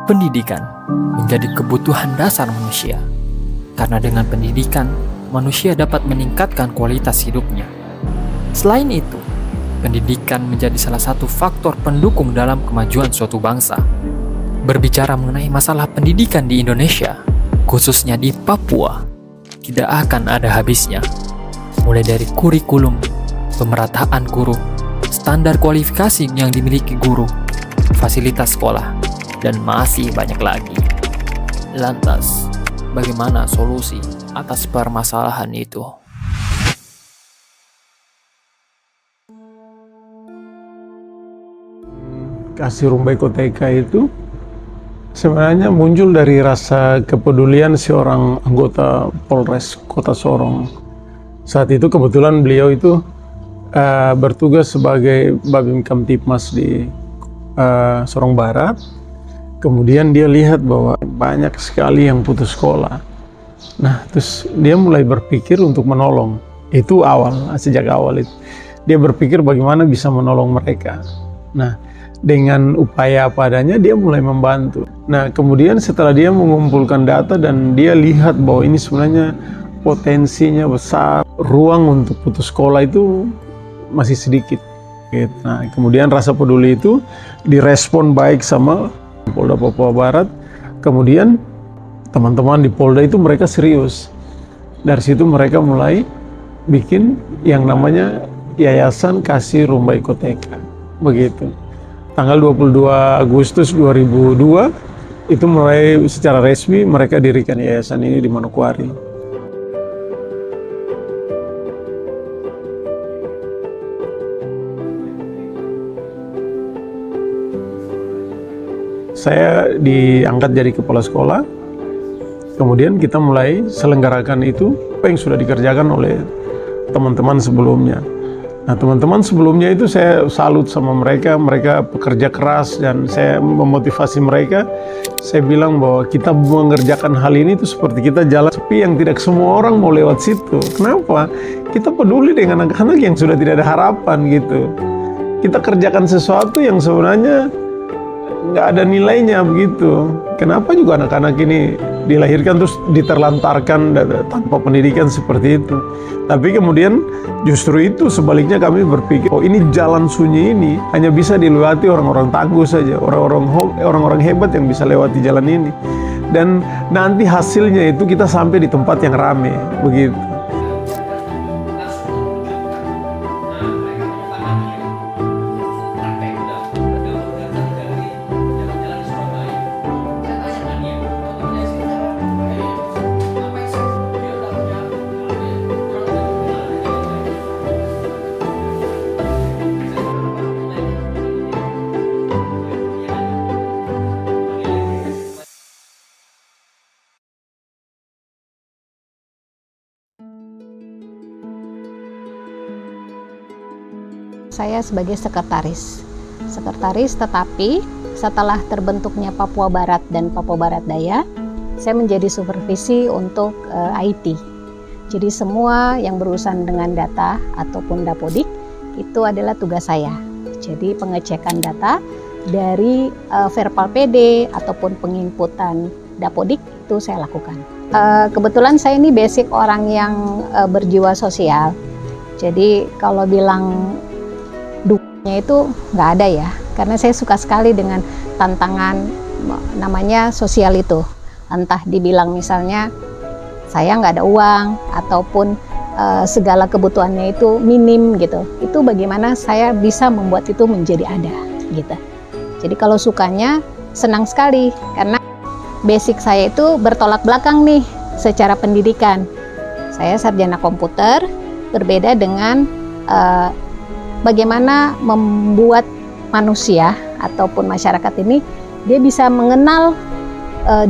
Pendidikan menjadi kebutuhan dasar manusia, karena dengan pendidikan, manusia dapat meningkatkan kualitas hidupnya. Selain itu, pendidikan menjadi salah satu faktor pendukung dalam kemajuan suatu bangsa. Berbicara mengenai masalah pendidikan di Indonesia, khususnya di Papua, tidak akan ada habisnya. Mulai dari kurikulum, pemerataan guru, standar kualifikasi yang dimiliki guru, fasilitas sekolah, dan masih banyak lagi. Lantas, bagaimana solusi atas permasalahan itu? Kasih Rumbai Koteka itu sebenarnya muncul dari rasa kepedulian seorang anggota Polres Kota Sorong. Saat itu kebetulan beliau itu bertugas sebagai Babin Kamtipmas di Sorong Barat. Kemudian dia lihat bahwa banyak sekali yang putus sekolah. Nah, terus dia mulai berpikir untuk menolong. Itu sejak awal itu. Dia berpikir bagaimana bisa menolong mereka. Nah, dengan upaya apa adanya dia mulai membantu. Nah, kemudian setelah dia mengumpulkan data dan dia lihat bahwa ini sebenarnya potensinya besar, ruang untuk putus sekolah itu masih sedikit. Nah, kemudian rasa peduli itu direspon baik sama Polda Papua Barat. Kemudian teman-teman di Polda itu mereka serius. Dari situ mereka mulai bikin yang namanya Yayasan Kasih Rumbai Koteka. Begitu. Tanggal 22 Agustus 2002 itu mulai secara resmi mereka dirikan yayasan ini di Manokwari. Saya diangkat jadi kepala sekolah, kemudian kita mulai selenggarakan itu apa yang sudah dikerjakan oleh teman-teman sebelumnya. Nah, teman-teman sebelumnya itu saya salut sama mereka pekerja keras dan saya memotivasi mereka. Saya bilang bahwa kita mengerjakan hal ini itu seperti kita jalan sepi yang tidak semua orang mau lewat situ. Kenapa? Kita peduli dengan anak-anak yang sudah tidak ada harapan gitu. Kita kerjakan sesuatu yang sebenarnya nggak ada nilainya begitu. Kenapa juga anak-anak ini dilahirkan terus diterlantarkan tanpa pendidikan seperti itu. Tapi kemudian justru itu sebaliknya kami berpikir, oh ini jalan sunyi ini hanya bisa dilewati orang-orang tangguh saja, orang-orang hebat yang bisa lewati jalan ini. Dan nanti hasilnya itu kita sampai di tempat yang ramai begitu. Saya sebagai sekretaris, tetapi setelah terbentuknya Papua Barat dan Papua Barat Daya, saya menjadi supervisi untuk IT. Jadi semua yang berurusan dengan data ataupun dapodik itu adalah tugas saya. Jadi pengecekan data dari verbal PD ataupun penginputan dapodik itu saya lakukan. Kebetulan saya ini basic orang yang berjiwa sosial. Jadi kalau bilang dukanya itu nggak ada ya, karena saya suka sekali dengan tantangan namanya sosial itu. Entah dibilang misalnya saya nggak ada uang ataupun segala kebutuhannya itu minim gitu. Itu bagaimana saya bisa membuat itu menjadi ada gitu. Jadi kalau sukanya senang sekali karena basic saya itu bertolak belakang nih secara pendidikan. Saya sarjana komputer, berbeda dengan bagaimana membuat manusia ataupun masyarakat ini dia bisa mengenal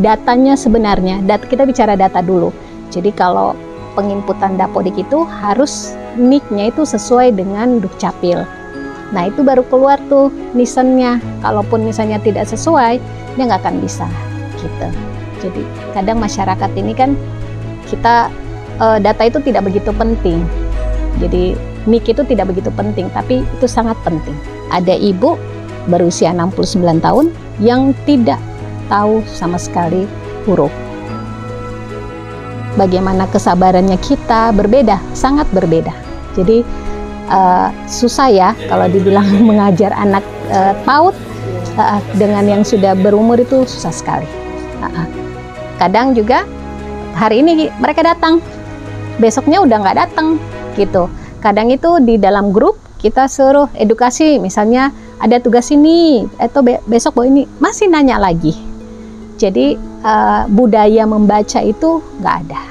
datanya sebenarnya. Kita bicara data dulu. Jadi kalau penginputan dapodik itu harus nicknya itu sesuai dengan dukcapil. Nah itu baru keluar tuh nisennya. Kalaupun misalnya tidak sesuai, dia nggak akan bisa gitu. Jadi kadang masyarakat ini kan kita data itu tidak begitu penting. Jadi NIK itu tidak begitu penting, tapi itu sangat penting. Ada ibu berusia 69 tahun yang tidak tahu sama sekali huruf. Bagaimana kesabarannya kita berbeda, sangat berbeda. Jadi susah ya kalau dibilang mengajar anak PAUD dengan yang sudah berumur itu susah sekali. Kadang juga hari ini mereka datang, besoknya udah nggak datang gitu. Kadang itu di dalam grup kita suruh edukasi, misalnya ada tugas ini, atau besok bawa ini, masih nanya lagi. Jadi budaya membaca itu nggak ada.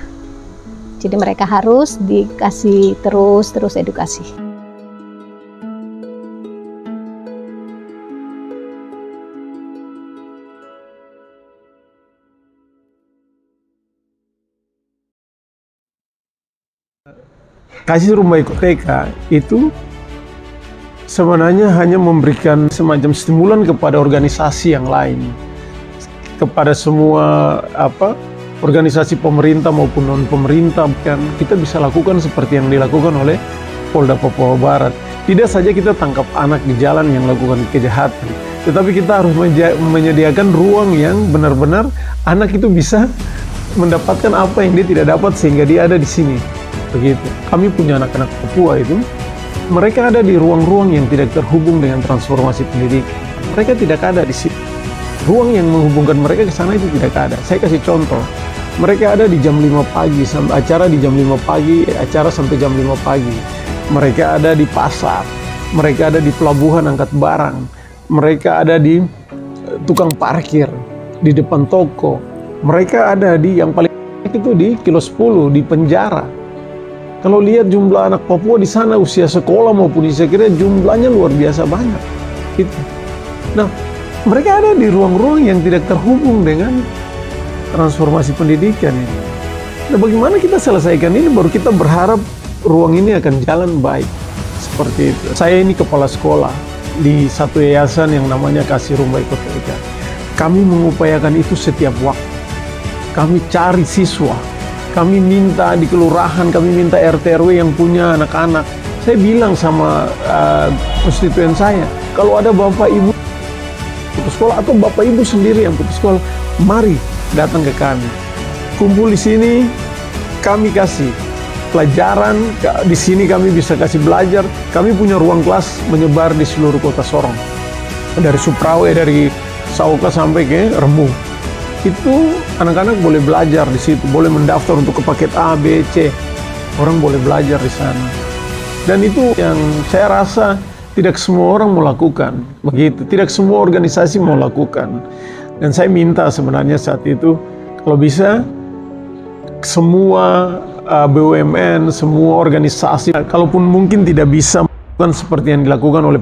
Jadi mereka harus dikasih terus edukasi. Kasih Rumah Ipoteka itu sebenarnya hanya memberikan semacam stimulan kepada organisasi yang lain, kepada semua organisasi pemerintah maupun non pemerintah. Kan kita bisa lakukan seperti yang dilakukan oleh Polda Papua Barat. Tidak saja kita tangkap anak di jalan yang melakukan kejahatan, tetapi kita harus menyediakan ruang yang benar-benar anak itu bisa mendapatkan apa yang dia tidak dapat sehingga dia ada di sini. Begitu. Kami punya anak-anak Papua itu, mereka ada di ruang-ruang yang tidak terhubung dengan transformasi pendidikan. Mereka tidak ada di situ. Ruang yang menghubungkan mereka ke sana itu tidak ada. Saya kasih contoh. Mereka ada di jam 5 pagi, acara di jam 5 pagi, acara sampai jam 5 pagi. Mereka ada di pasar, mereka ada di pelabuhan angkat barang, mereka ada di tukang parkir, di depan toko. Mereka ada di yang paling itu di kilo 10, di penjara. Kalau lihat jumlah anak Papua di sana usia sekolah maupun saya kira jumlahnya luar biasa banyak. Itu. Nah, mereka ada di ruang-ruang yang tidak terhubung dengan transformasi pendidikan ini. Nah, bagaimana kita selesaikan ini? Baru kita berharap ruang ini akan jalan baik. Seperti itu. Saya ini kepala sekolah di satu yayasan yang namanya Kasih Rumah Ipoteka. Kami mengupayakan itu setiap waktu. Kami cari siswa. Kami minta di kelurahan, kami minta RT RW yang punya anak-anak. Saya bilang sama konstituen saya, kalau ada bapak ibu putus sekolah atau bapak ibu sendiri yang putus sekolah, mari datang ke kami. Kumpul di sini, kami kasih pelajaran, di sini kami bisa kasih belajar. Kami punya ruang kelas menyebar di seluruh kota Sorong. Dari Suprawe, dari Sauka sampai ke Remu. Itu anak-anak boleh belajar di situ, boleh mendaftar untuk ke paket A, B, C. Orang boleh belajar di sana. Dan itu yang saya rasa tidak semua orang mau lakukan. Begitu, tidak semua organisasi mau lakukan. Dan saya minta sebenarnya saat itu, kalau bisa, semua BUMN, semua organisasi, kalaupun mungkin tidak bisa melakukan seperti yang dilakukan oleh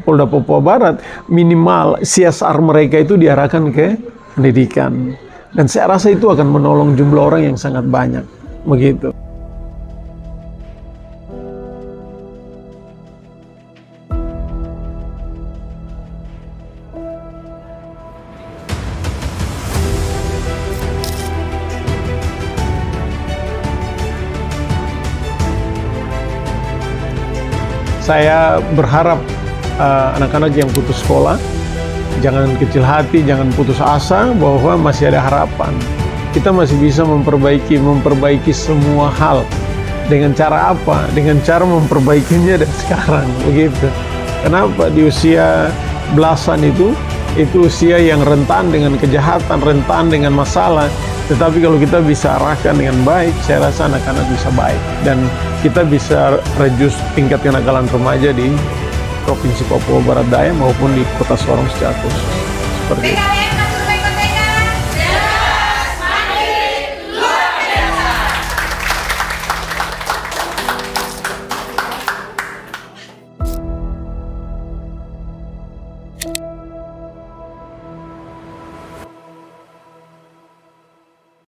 Polda Papua Barat, minimal CSR mereka itu diarahkan ke pendidikan. Dan saya rasa itu akan menolong jumlah orang yang sangat banyak. Begitu. Saya berharap anak-anak yang putus sekolah jangan kecil hati, jangan putus asa bahwa masih ada harapan. Kita masih bisa memperbaiki semua hal. Dengan cara apa? Dengan cara memperbaikinya dari sekarang, begitu. Kenapa? Di usia belasan itu usia yang rentan dengan kejahatan, rentan dengan masalah. Tetapi kalau kita bisa arahkan dengan baik, saya rasa anak-anak bisa baik. Dan kita bisa reduce tingkat kenakalan remaja di Provinsi Papua Barat Daya maupun di Kota Sorong secara khusus. Seperti itu.